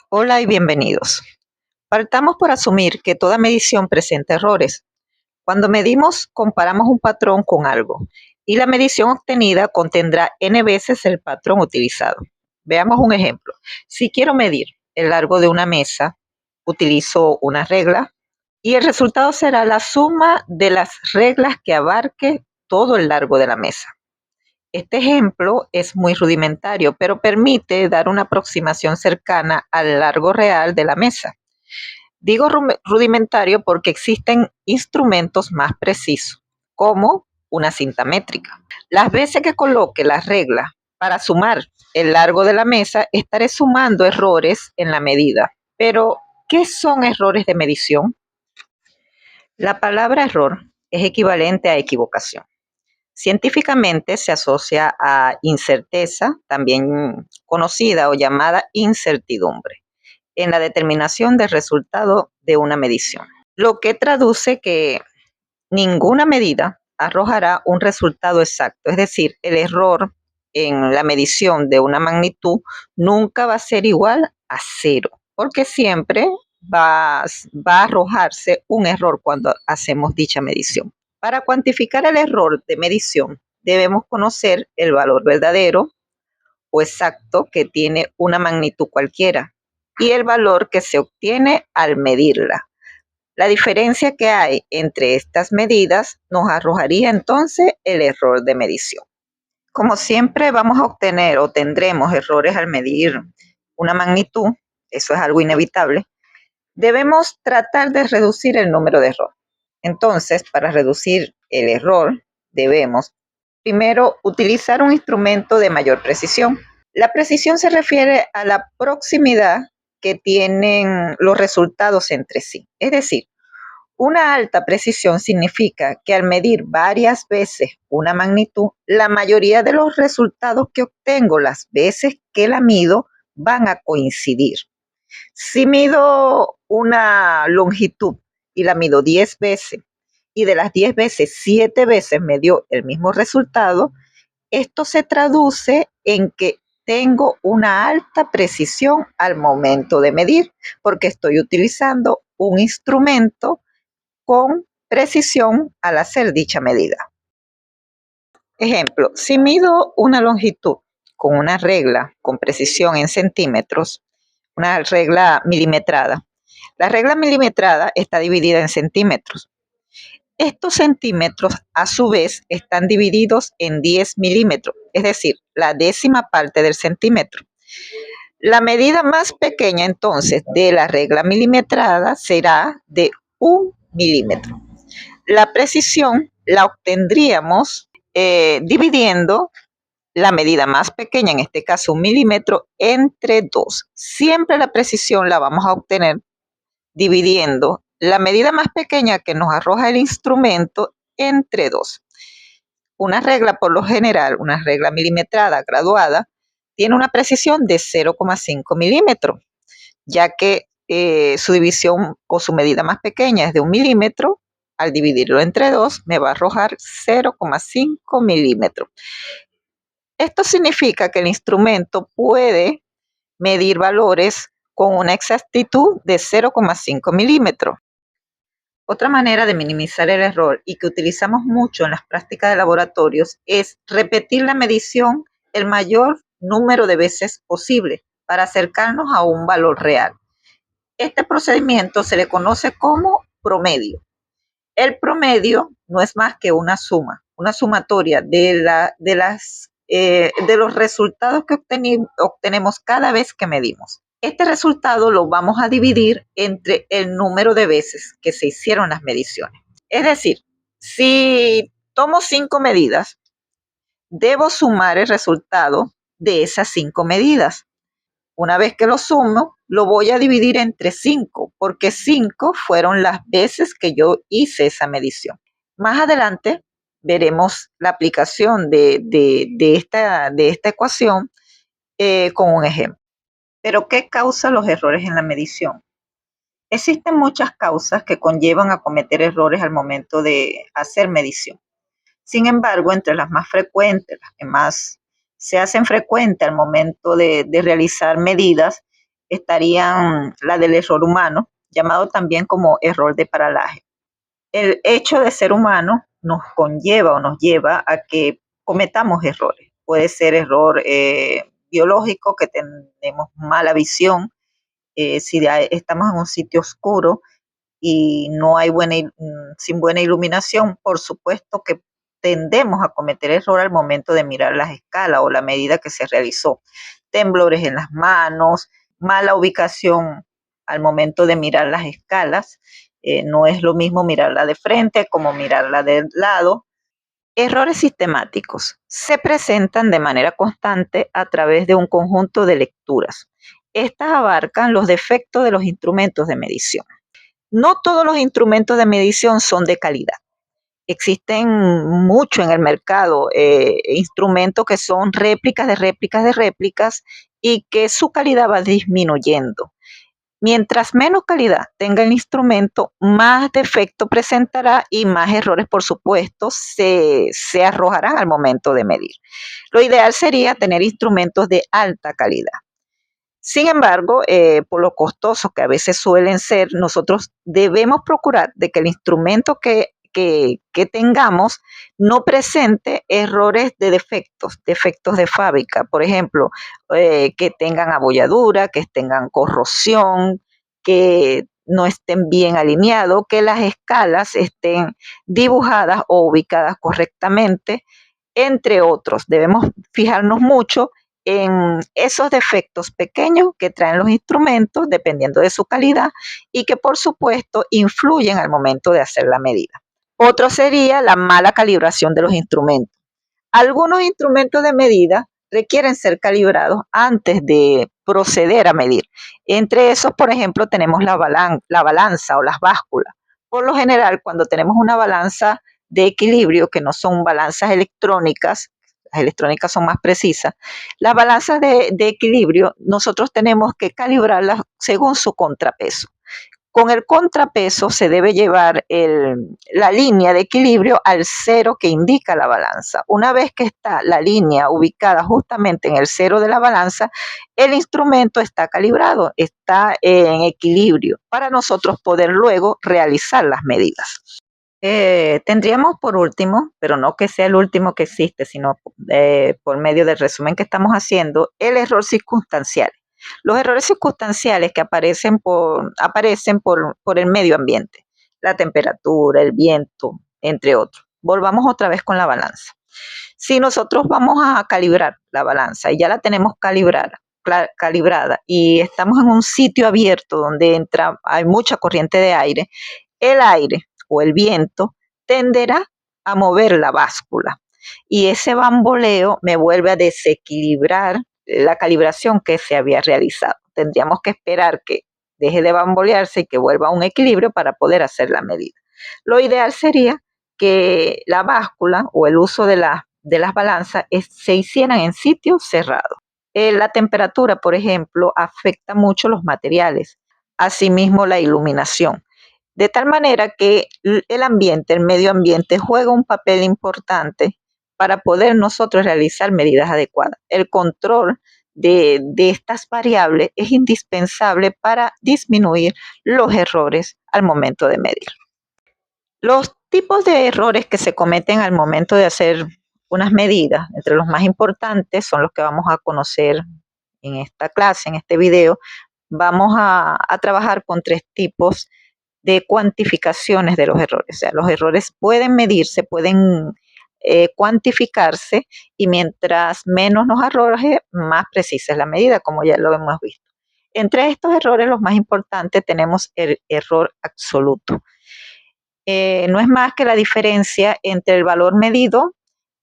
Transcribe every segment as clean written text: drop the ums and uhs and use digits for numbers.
Hola y bienvenidos. Partamos por asumir que toda medición presenta errores. Cuando medimos, comparamos un patrón con algo y la medición obtenida contendrá n veces el patrón utilizado. Veamos un ejemplo. Si quiero medir el largo de una mesa, utilizo una regla y el resultado será la suma de las reglas que abarque todo el largo de la mesa. Este ejemplo es muy rudimentario, pero permite dar una aproximación cercana al largo real de la mesa. Digo rudimentario porque existen instrumentos más precisos, como una cinta métrica. Las veces que coloque las reglas para sumar el largo de la mesa, estaré sumando errores en la medida. Pero, ¿qué son errores de medición? La palabra error es equivalente a equivocación. Científicamente se asocia a incerteza, también conocida o llamada incertidumbre, en la determinación del resultado de una medición, lo que traduce que ninguna medida arrojará un resultado exacto, es decir, el error en la medición de una magnitud nunca va a ser igual a cero, porque siempre va a arrojarse un error cuando hacemos dicha medición. Para cuantificar el error de medición, debemos conocer el valor verdadero o exacto que tiene una magnitud cualquiera y el valor que se obtiene al medirla. La diferencia que hay entre estas medidas nos arrojaría entonces el error de medición. Como siempre vamos a obtener o tendremos errores al medir una magnitud, eso es algo inevitable, debemos tratar de reducir el número de errores. Entonces, para reducir el error, debemos primero utilizar un instrumento de mayor precisión. La precisión se refiere a la proximidad que tienen los resultados entre sí. Es decir, una alta precisión significa que al medir varias veces una magnitud, la mayoría de los resultados que obtengo las veces que la mido van a coincidir. Si mido una longitud y la mido 10 veces y de las 10 veces 7 veces me dio el mismo resultado, esto se traduce en que tengo una alta precisión al momento de medir, porque estoy utilizando un instrumento con precisión al hacer dicha medida. Ejemplo, si mido una longitud con una regla con precisión en centímetros, una regla milimetrada, la regla milimetrada está dividida en centímetros. Estos centímetros, a su vez, están divididos en 10 milímetros, es decir, la décima parte del centímetro. La medida más pequeña, entonces, de la regla milimetrada será de 1 milímetro. La precisión la obtendríamos dividiendo la medida más pequeña, en este caso 1 milímetro, entre 2. Siempre la precisión la vamos a obtener dividiendo la medida más pequeña que nos arroja el instrumento entre 2. Una regla, por lo general, una regla milimetrada graduada, tiene una precisión de 0,5 milímetros, ya que su división o su medida más pequeña es de 1 milímetro. Al dividirlo entre 2 me va a arrojar 0,5 milímetros. Esto significa que el instrumento puede medir valores con una exactitud de 0,5 milímetros. Otra manera de minimizar el error y que utilizamos mucho en las prácticas de laboratorios es repetir la medición el mayor número de veces posible para acercarnos a un valor real. Este procedimiento se le conoce como promedio. El promedio no es más que una suma, una sumatoria de los resultados que obtenemos cada vez que medimos. Este resultado lo vamos a dividir entre el número de veces que se hicieron las mediciones. Es decir, si tomo 5 medidas, debo sumar el resultado de esas 5 medidas. Una vez que lo sumo, lo voy a dividir entre 5, porque 5 fueron las veces que yo hice esa medición. Más adelante veremos la aplicación de esta ecuación con un ejemplo. Pero, ¿qué causa los errores en la medición? Existen muchas causas que conllevan a cometer errores al momento de hacer medición. Sin embargo, entre las más frecuentes, las que más se hacen frecuentes al momento de realizar medidas, estarían la del error humano, llamado también como error de paralaje. El hecho de ser humano nos conlleva o nos lleva a que cometamos errores. Puede ser error biológico, que tenemos mala visión, si estamos en un sitio oscuro y no hay sin buena iluminación, por supuesto que tendemos a cometer error al momento de mirar las escalas o la medida que se realizó. Temblores en las manos, mala ubicación al momento de mirar las escalas. No es lo mismo mirarla de frente como mirarla de lado. Errores sistemáticos se presentan de manera constante a través de un conjunto de lecturas. Estas abarcan los defectos de los instrumentos de medición. No todos los instrumentos de medición son de calidad. Existen mucho en el mercado instrumentos que son réplicas de réplicas de réplicas y que su calidad va disminuyendo. Mientras menos calidad tenga el instrumento, más defecto presentará y más errores, por supuesto, se arrojarán al momento de medir. Lo ideal sería tener instrumentos de alta calidad. Sin embargo, por lo costosos que a veces suelen ser, nosotros debemos procurar de que el instrumento que tengamos no presente errores de defectos de fábrica. Por ejemplo, que tengan abolladura, que tengan corrosión, que no estén bien alineados, que las escalas estén dibujadas o ubicadas correctamente, entre otros. Debemos fijarnos mucho en esos defectos pequeños que traen los instrumentos, dependiendo de su calidad, y que por supuesto influyen al momento de hacer la medida. Otro sería la mala calibración de los instrumentos. Algunos instrumentos de medida requieren ser calibrados antes de proceder a medir. Entre esos, por ejemplo, tenemos la balanza o las básculas. Por lo general, cuando tenemos una balanza de equilibrio, que no son balanzas electrónicas, las electrónicas son más precisas, las balanzas de equilibrio nosotros tenemos que calibrarlas según su contrapeso. Con el contrapeso se debe llevar la línea de equilibrio al cero que indica la balanza. Una vez que está la línea ubicada justamente en el cero de la balanza, el instrumento está calibrado, está en equilibrio para nosotros poder luego realizar las medidas. Tendríamos por último, pero no que sea el último que existe, sino por medio del resumen que estamos haciendo, el error circunstancial. Los errores circunstanciales que aparecen por el medio ambiente, la temperatura, el viento, entre otros. Volvamos otra vez con la balanza. Si nosotros vamos a calibrar la balanza y ya la tenemos calibrada y estamos en un sitio abierto donde hay mucha corriente de aire, el aire o el viento tenderá a mover la báscula y ese bamboleo me vuelve a desequilibrar la calibración que se había realizado. Tendríamos que esperar que deje de bambolearse y que vuelva a un equilibrio para poder hacer la medida. Lo ideal sería que la báscula o el uso de las balanzas se hicieran en sitios cerrados. La temperatura, por ejemplo, afecta mucho los materiales, asimismo la iluminación. De tal manera que el medio ambiente juega un papel importante para poder nosotros realizar medidas adecuadas. El control de estas variables es indispensable para disminuir los errores al momento de medir. Los tipos de errores que se cometen al momento de hacer unas medidas, entre los más importantes, son los que vamos a conocer en esta clase, en este video. Vamos a trabajar con 3 tipos de cuantificaciones de los errores. O sea, los errores pueden medirse, pueden cuantificarse y mientras menos nos arroje, más precisa es la medida, como ya lo hemos visto. Entre estos errores, los más importantes, tenemos el error absoluto. No es más que la diferencia entre el valor medido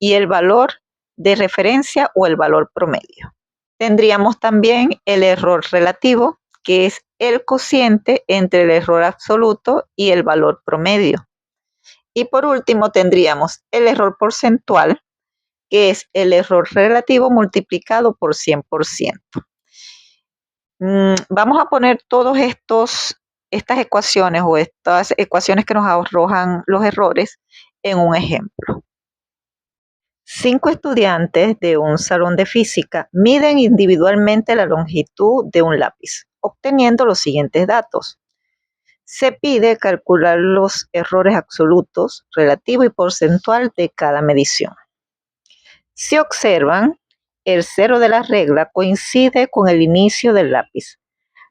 y el valor de referencia o el valor promedio. Tendríamos también el error relativo, que es el cociente entre el error absoluto y el valor promedio. Y por último tendríamos el error porcentual, que es el error relativo multiplicado por 100%. Vamos a poner estas ecuaciones o estas ecuaciones que nos arrojan los errores en un ejemplo. 5 estudiantes de un salón de física miden individualmente la longitud de un lápiz. obteniendo los siguientes datos. Se pide calcular los errores absolutos, relativo y porcentual de cada medición. Si observan, el cero de la regla coincide con el inicio del lápiz.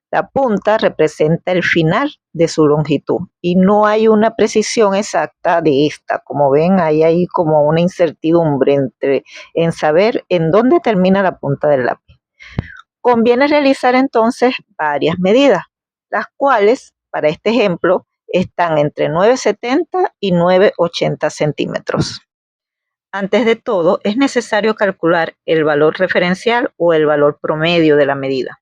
La punta representa el final de su longitud y no hay una precisión exacta de esta. Como ven, hay como una incertidumbre en saber en dónde termina la punta del lápiz. Conviene realizar entonces varias medidas, las cuales, para este ejemplo, están entre 9,70 y 9,80 centímetros. Antes de todo, es necesario calcular el valor referencial o el valor promedio de la medida.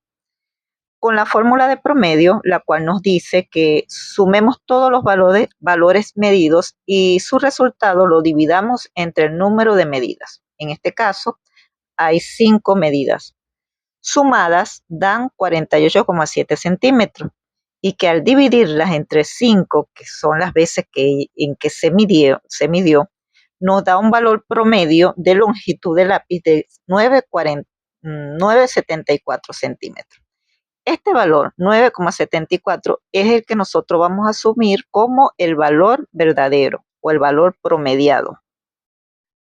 Con la fórmula de promedio, la cual nos dice que sumemos todos los valores medidos y su resultado lo dividamos entre el número de medidas. En este caso, hay 5 medidas. Sumadas dan 48,7 centímetros y que al dividirlas entre 5, que son las veces en que se midió, nos da un valor promedio de longitud del lápiz de 9,74 centímetros. Este valor, 9,74, es el que nosotros vamos a asumir como el valor verdadero o el valor promediado.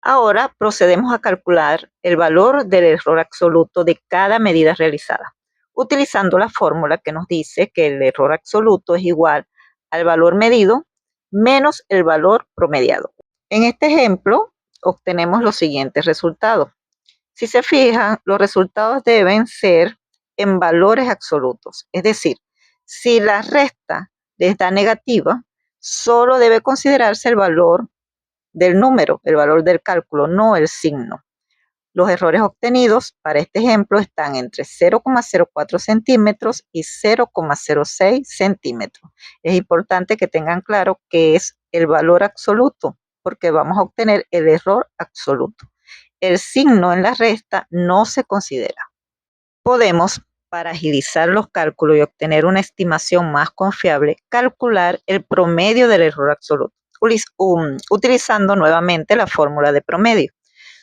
Ahora procedemos a calcular el valor del error absoluto de cada medida realizada, utilizando la fórmula que nos dice que el error absoluto es igual al valor medido menos el valor promediado. En este ejemplo, obtenemos los siguientes resultados. Si se fijan, los resultados deben ser en valores absolutos, es decir, si la resta les da negativa, solo debe considerarse el valor del número, el valor del cálculo, no el signo. Los errores obtenidos para este ejemplo están entre 0,04 centímetros y 0,06 centímetros. Es importante que tengan claro que es el valor absoluto, porque vamos a obtener el error absoluto. El signo en la resta no se considera. Podemos, para agilizar los cálculos y obtener una estimación más confiable, calcular el promedio del error absoluto, utilizando nuevamente la fórmula de promedio.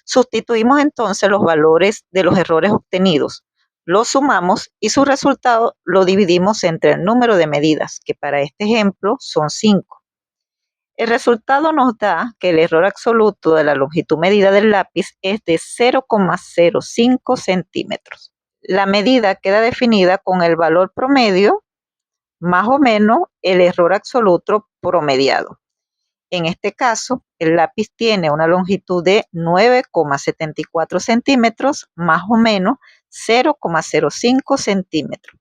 Sustituimos entonces los valores de los errores obtenidos, los sumamos y su resultado lo dividimos entre el número de medidas, que para este ejemplo son 5. El resultado nos da que el error absoluto de la longitud medida del lápiz es de 0,05 centímetros. La medida queda definida con el valor promedio más o menos el error absoluto promediado. En este caso, el lápiz tiene una longitud de 9,74 centímetros más o menos 0,05 centímetros.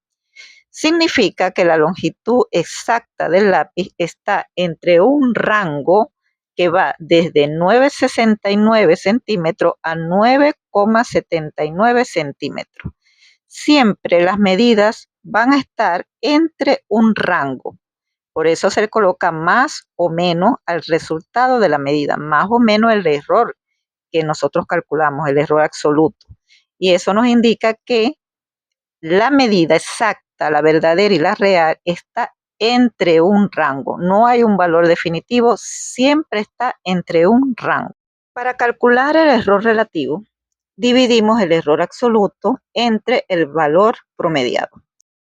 Significa que la longitud exacta del lápiz está entre un rango que va desde 9,69 centímetros a 9,79 centímetros. Siempre las medidas van a estar entre un rango. Por eso se le coloca más o menos al resultado de la medida, más o menos el error que nosotros calculamos, el error absoluto. Y eso nos indica que la medida exacta, la verdadera y la real, está entre un rango. No hay un valor definitivo, siempre está entre un rango. Para calcular el error relativo, dividimos el error absoluto entre el valor promediado,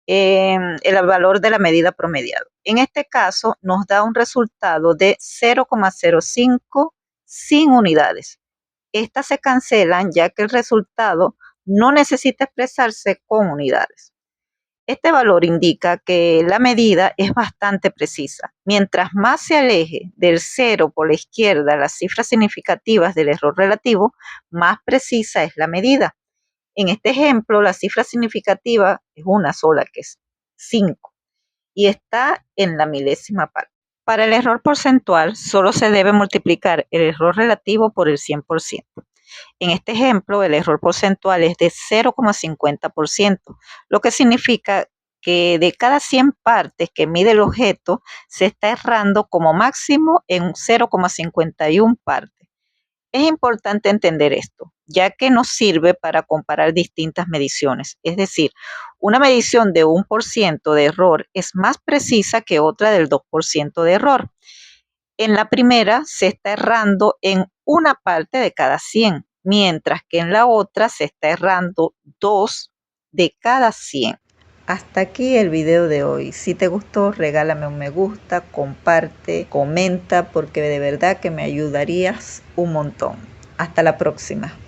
el valor de la medida promediado. En este caso nos da un resultado de 0,05 sin unidades. Estas se cancelan ya que el resultado no necesita expresarse con unidades. Este valor indica que la medida es bastante precisa. Mientras más se aleje del cero por la izquierda las cifras significativas del error relativo, más precisa es la medida. En este ejemplo, la cifra significativa es una sola, que es 5, y está en la milésima parte. Para el error porcentual, solo se debe multiplicar el error relativo por el 100%. En este ejemplo, el error porcentual es de 0,50%, lo que significa que de cada 100 partes que mide el objeto, se está errando como máximo en 0,51 partes. Es importante entender esto, ya que nos sirve para comparar distintas mediciones. Es decir, una medición de 1% de error es más precisa que otra del 2% de error. En la primera se está errando en una parte de cada 100, mientras que en la otra se está errando 2 de cada 100. Hasta aquí el video de hoy. Si te gustó, regálame un me gusta, comparte, comenta, porque de verdad que me ayudarías un montón. Hasta la próxima.